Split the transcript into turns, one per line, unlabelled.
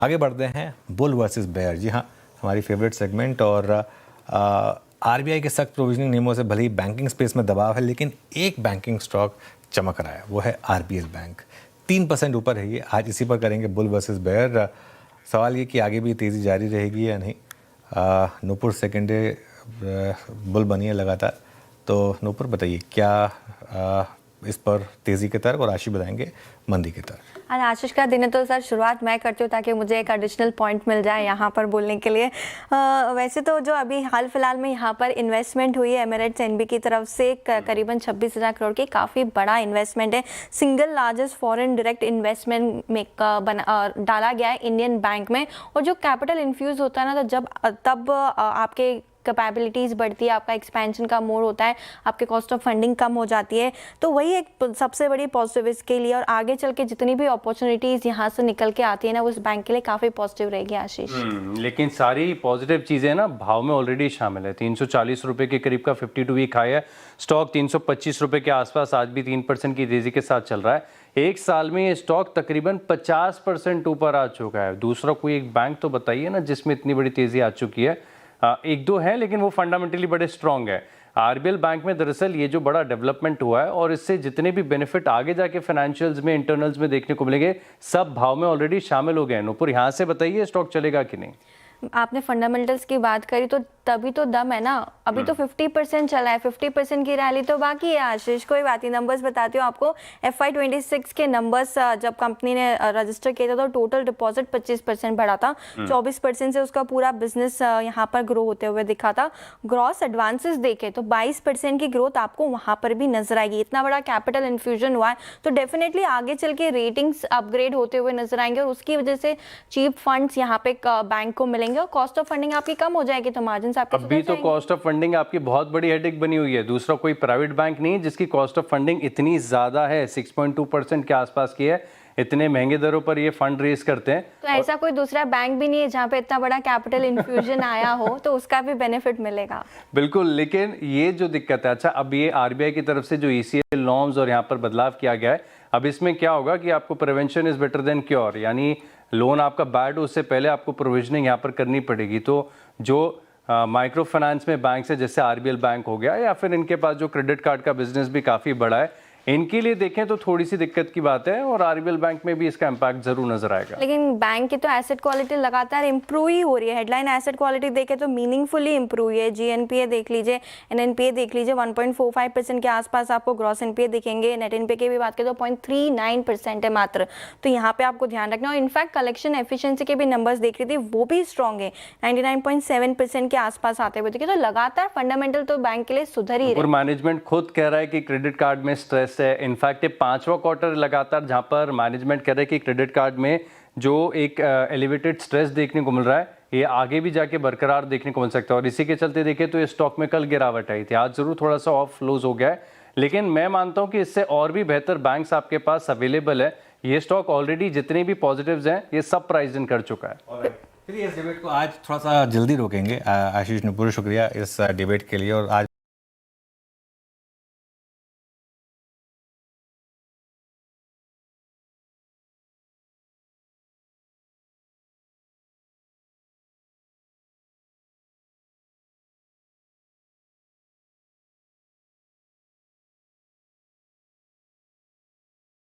आगे बढ़ते हैं बुल वर्सेस बेयर। जी हाँ, हमारी फेवरेट सेगमेंट। और आरबीआई के सख्त प्रोविजनिंग नियमों से भले ही बैंकिंग स्पेस में दबाव है, लेकिन एक बैंकिंग स्टॉक चमक रहा है, वो है आरबीएल बैंक। 3% ऊपर है ये। आज इसी पर करेंगे बुल वर्सेस बेयर। सवाल ये कि आगे भी तेज़ी जारी रहेगी या नहीं। नूपुर सेकेंड डे बुल बनी है लगातार, तो नूपुर बताइए क्या इस पर तेज़ी की तरफ और आशीष बताएंगे मंदी की तरफ।
आज आशीष का दिन है तो सर शुरुआत मैं करती हूँ ताकि मुझे एक एडिशनल पॉइंट मिल जाए यहाँ पर बोलने के लिए। वैसे तो जो अभी हाल फिलहाल में यहाँ पर इन्वेस्टमेंट हुई है एमिरेट्स एनबी की तरफ से करीबन 26,000 करोड़ की, काफ़ी बड़ा इन्वेस्टमेंट है। Single largest foreign direct investment में डाला गया है इंडियन बैंक में। और जो कैपिटल इन्फ्यूज़ होता है ना, तो तब आपके कैपेबिलिटीज़ बढ़ती है, आपका एक्सपेंशन का मोड होता है, आपके कॉस्ट ऑफ फंडिंग कम हो जाती है। तो वही एक सबसे बड़ी पॉजिटिव इसके लिए। और आगे चल के जितनी भी अपॉर्चुनिटीज़ यहाँ से निकल के आती है ना, उस बैंक के लिए काफ़ी पॉजिटिव रहेगी आशीष।
लेकिन सारी पॉजिटिव चीज़ें ना भाव में ऑलरेडी शामिल है। 340 रुपये के करीब का 52 वीक हाई है। स्टॉक 325 रुपये के आसपास आज भी 3% की तेज़ी के साथ चल रहा है। एक साल में ये स्टॉक तकरीबन 50% ऊपर आ चुका है। दूसरा कोई एक बैंक तो बताइए ना जिसमें इतनी बड़ी तेज़ी आ चुकी है। एक दो है, लेकिन वो फंडामेंटली बड़े स्ट्रॉन्ग है। आरबीएल बैंक में दरअसल ये जो बड़ा डेवलपमेंट हुआ है और इससे जितने भी बेनिफिट आगे जाके फाइनेंशियल्स में, इंटरनल्स में देखने को मिलेंगे, सब भाव में ऑलरेडी शामिल हो गए हैं। नूपुर, यहाँ से बताइए स्टॉक चलेगा कि नहीं।
आपने फंडामेंटल्स की बात करी तो तभी तो दम है ना। अभी तो 50% चला है, 50% की रैली तो बाकी है आशीष। कोई बात नहीं, नंबर्स बताती हूँ आपको। FY26 के नंबर्स जब कंपनी ने रजिस्टर किया था तो टोटल डिपॉजिट 25% बढ़ा था। 24% से उसका पूरा बिजनेस यहाँ पर ग्रो होते हुए दिखा था। ग्रॉस एडवांसेस देखे तो 22% की ग्रोथ आपको वहाँ पर भी नजर आएगी। इतना बड़ा कैपिटल इन्फ्यूजन हुआ है तो डेफिनेटली आगे चल के रेटिंग्स अपग्रेड होते हुए नजर आएंगे और उसकी वजह से चीप फंड्स यहाँ पे बैंक को मिलेंगे और कॉस्ट ऑफ फंडिंग आपकी कम हो जाएगी तो मार्जिन आपके
अभी तो कॉस्ट ऑफ फंडिंग आपकी बहुत बड़ी हेडेक बनी हुई है। दूसरा कोई प्राइवेट बैंक नहीं है जिसकी कॉस्ट ऑफ फंडिंग इतनी ज्यादा है, 6.2% के आसपास की है। इतने महंगे दरों पर ये फंड रेज करते हैं।
तो ऐसा कोई दूसरा बैंक भी नहीं है जहाँ पे इतना बड़ा कैपिटल इन्फ्यूजन आया हो, तो उसका भी बेनिफिट मिलेगा।
बिल्कुल, लेकिन ये जो दिक्कत है, अच्छा अब ये आरबीआई की तरफ से जो ECL नॉर्म्स और यहाँ पर बदलाव किया गया है, अब इसमें क्या होगा कि आपको prevention is better than cure, यानी लोन आपका बैड हो उससे पहले आपको प्रोविजनिंग यहाँ पर करनी पड़ेगी। तो जो माइक्रो फाइनेंस में बैंक है जैसे आरबीएल बैंक हो गया, या फिर इनके पास जो क्रेडिट कार्ड का बिजनेस भी काफ़ी बड़ा है, इनके लिए देखें तो थोड़ी सी दिक्कत की बात है और आरबीएल बैंक में भी इसका इम्पैक्ट जरूर नजर आएगा।
लेकिन बैंक की तो एसेट क्वालिटी लगातार इंप्रूव ही हो रही है। हेडलाइन एसेट क्वालिटी देखें तो मीनिंगफुली इंप्रूव है। GNPA देख लीजिए, NNPA देख लीजिए, 1.45% के आसपास आपको ग्रॉस NPA दिखेंगे। नेट NPA की भी बात करें तो 0.39% है मात्र। तो यहाँ पे आपको ध्यान रखना। और इनफैक्ट कलेक्शन एफिशिएंसी के भी नंबर्स देख रही थी, वो भी स्ट्रॉन्ग है, 99.7% के आसपास आते हुए दिखे। तो लगातार फंडामेंटल तो बैंक के लिए सुधर ही रहे।
मैनेजमेंट खुद कह रहा है कि क्रेडिट कार्ड में स्ट्रेस है। इनफैक्ट ये 5वां क्वार्टर लगातार जहां पर मैनेजमेंट कह रहा है कि क्रेडिट कार्ड में जो एक एलिवेटेड स्ट्रेस देखने को मिल रहा है, ये आगे भी जाके बरकरार देखने को मिल सकता है। और इसी के चलते देखें तो ये स्टॉक में कल गिरावट आई थी, आज जरूर थोड़ा सा ऑफ क्लोज हो गया है, लेकिन मैं मानता हूं कि इससे और भी बेहतर बैंक्स आपके पास अवेलेबल है। ये स्टॉक ऑलरेडी जितने भी पॉजिटिव्स हैं ये सब प्राइस इन कर चुका है।
चलिए इस डिबेट को आज थोड़ा सा जल्दी रोकेंगे। आशीष नूपुर, शुक्रिया इस डिबेट के लिए। और आज